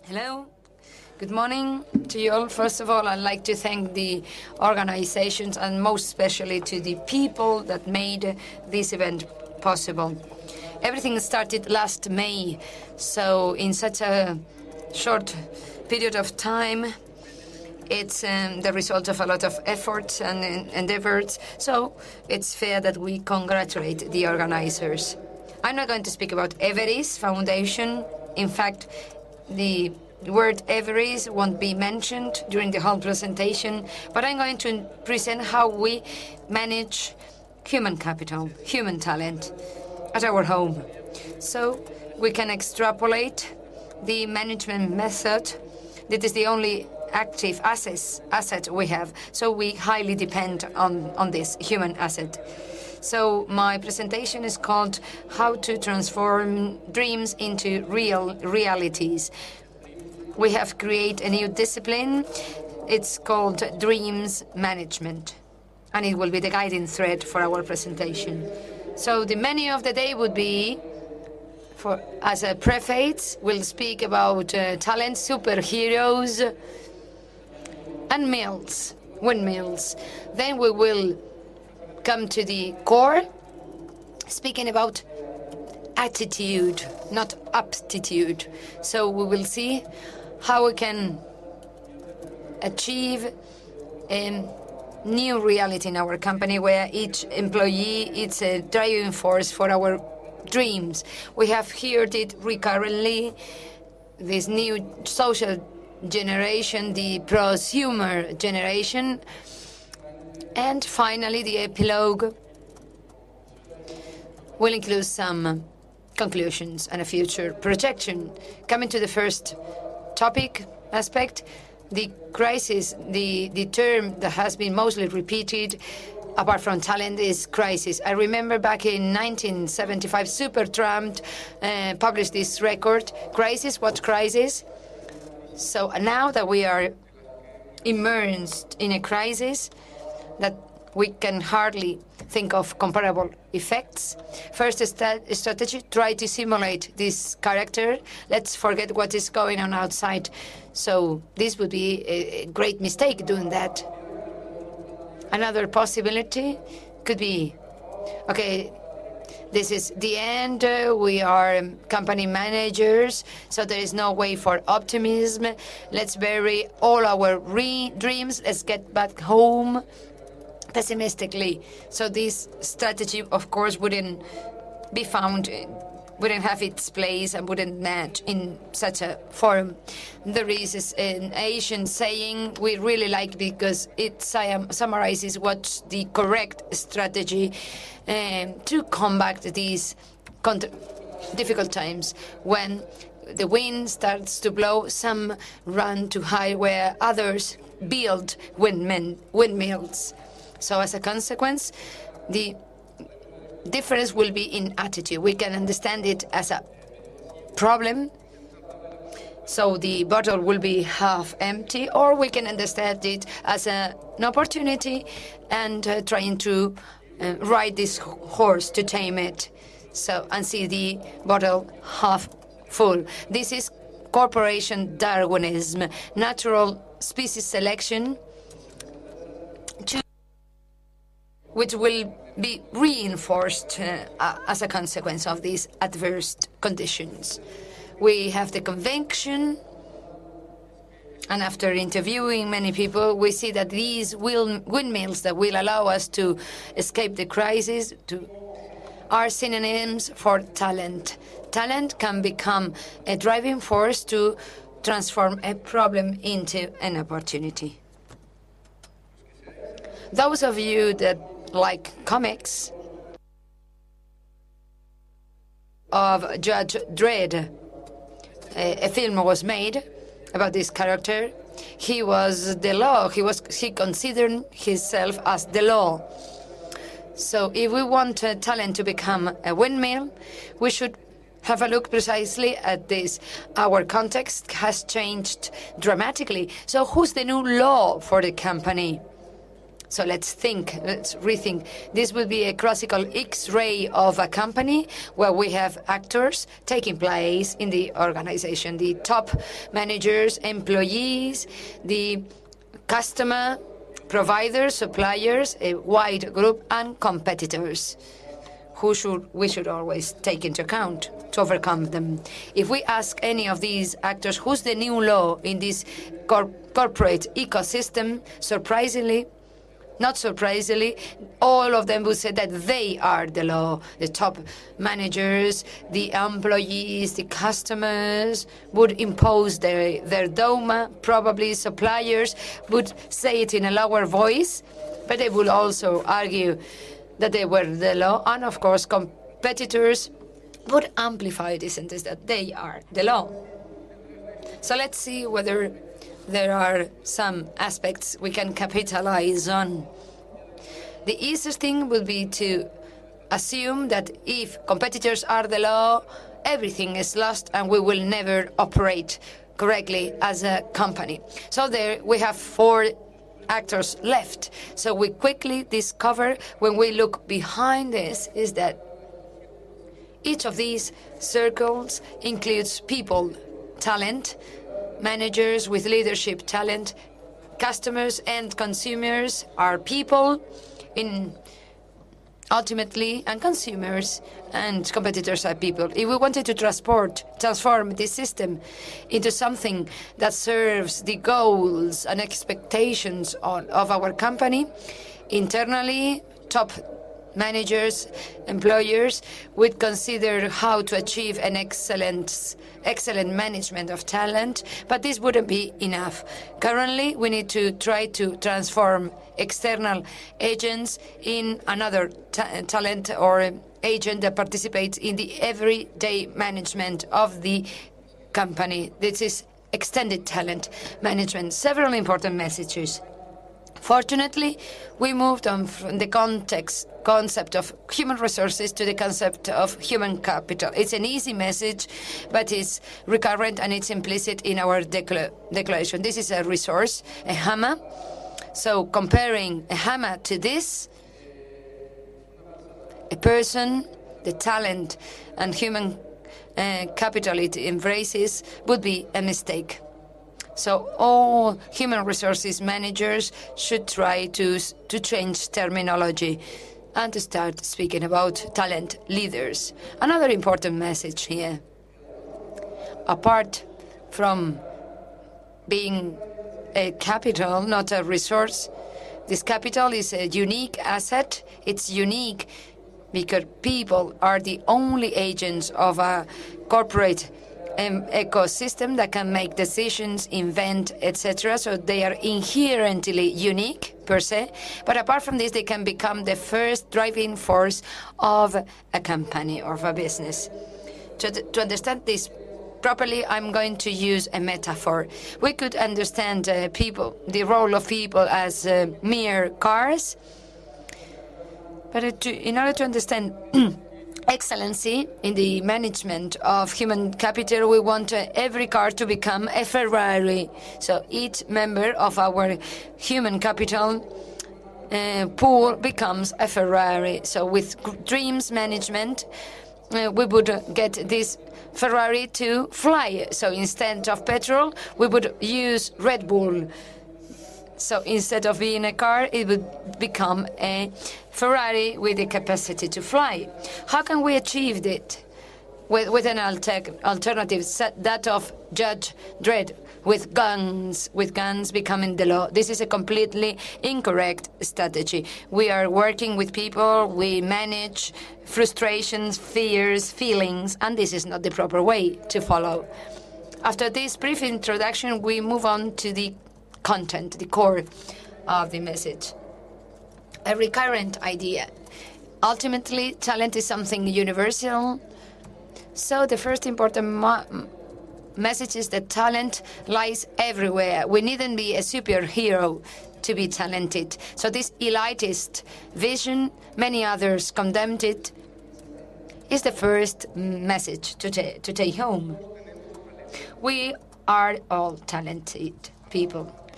Hello. Good morning to you all. First of all, I'd like to thank the organizations and most especially to the people that made this event possible. Everything started last May, so in such a short period of time, it's the result of a lot of efforts and endeavors, so it's fair that we congratulate the organizers. I'm not going to speak about Everis Foundation. In fact, the word Everis won't be mentioned during the whole presentation, but I'm going to present how we manage human capital, human talent at our home. So we can extrapolate the management method. That is the only active asset we have. So we highly depend on this human asset. So my presentation is called How to Transform Dreams into Realities. We have created a new discipline. It's called Dreams Management, and it will be the guiding thread for our presentation. So the menu of the day would be, as a preface, we'll speak about talent, superheroes, and windmills. Then we will come to the core, speaking about attitude, not aptitude. So we will see how we can achieve a new reality in our company where each employee is a driving force for our dreams. We have heard it recurrently, this new social generation, the prosumer generation. And finally, the epilogue will include some conclusions and a future projection. Coming to the first topic aspect, the crisis, the term that has been mostly repeated, apart from talent, is crisis. I remember back in 1975, Supertramp published this record, Crisis, What Crisis? So now that we are immersed in a crisis, that we can hardly think of comparable effects. First strategy, try to simulate this character. Let's forget what is going on outside. So this would be a great mistake doing that. Another possibility could be, okay, this is the end. We are company managers, so there is no way for optimism. Let's bury all our dreams. Let's get back home pessimistically. So this strategy, of course, wouldn't be found, wouldn't have its place and wouldn't match in such a forum. There is an Asian saying we really like because it summarizes what's the correct strategy to combat these difficult times. When the wind starts to blow, some run to hide where others build windmills. So as a consequence, the difference will be in attitude. We can understand it as a problem, so the bottle will be half empty, or we can understand it as an opportunity and trying to ride this horse to tame it, so and see the bottle half full. This is corporation Darwinism, natural species selection, which will be reinforced as a consequence of these adverse conditions. We have the conviction, and after interviewing many people, we see that these windmills that will allow us to escape the crisis are synonyms for talent. Talent can become a driving force to transform a problem into an opportunity. Those of you that like comics of Judge Dredd, a film was made about this character. He was the law. He considered himself as the law. So if we want talent to become a windmill, we should have a look precisely at this. Our context has changed dramatically. So who's the new law for the company? So let's rethink. This will be a classical X-ray of a company where we have actors taking place in the organization. The top managers, employees, the customer, providers, suppliers, a wide group, and competitors we should always take into account to overcome them. If we ask any of these actors who's the new law in this corporate ecosystem, not surprisingly, all of them would say that they are the law. The top managers, the employees, the customers would impose their dogma. Probably suppliers would say it in a lower voice, but they would also argue that they were the law. And of course, competitors would amplify this sentence that they are the law. So let's see whether there are some aspects we can capitalize on. The easiest thing will be to assume that if competitors are the law, everything is lost and we will never operate correctly as a company. So there we have 4 actors left. So we quickly discover when we look behind this is that each of these circles includes people, talent, managers with leadership talent, customers and consumers are people ultimately, and consumers and competitors are people. If we wanted to transform this system into something that serves the goals and expectations of our company, internally, top managers, employers would consider how to achieve an excellent management of talent, but this wouldn't be enough. Currently, we need to try to transform external agents in another talent or agent that participates in the everyday management of the company. This is extended talent management. Several important messages. Fortunately, we moved on from the concept of human resources to the concept of human capital. It's an easy message, but it's recurrent and it's implicit in our declaration. This is a resource, a hammer. So comparing a hammer to this, a person, the talent and human capital it embraces would be a mistake. So all human resources managers should try to change terminology and to start speaking about talent leaders. Another important message here. Apart from being a capital, not a resource, this capital is a unique asset. It's unique because people are the only agents of a corporate ecosystem that can make decisions, invent, etc. So they are inherently unique per se. But apart from this, they can become the first driving force of a company or of a business. To understand this properly, I'm going to use a metaphor. We could understand the role of people as mere cars. But in order to understand excellency in the management of human capital, we want every car to become a Ferrari. So each member of our human capital pool becomes a Ferrari. So with dreams management, we would get this Ferrari to fly. So instead of petrol, we would use Red Bull. So instead of being a car, it would become a Ferrari with the capacity to fly. How can we achieve it? With an alternative, that of Judge Dredd, with guns becoming the law. This is a completely incorrect strategy. We are working with people, we manage frustrations, fears, feelings, and this is not the proper way to follow. After this brief introduction, we move on to the content, the core of the message. A recurrent idea. Ultimately, talent is something universal. So the first important message is that talent lies everywhere. We needn't be a superhero to be talented. So this elitist vision, many others condemned it, is the first message to take home. We are all talented people.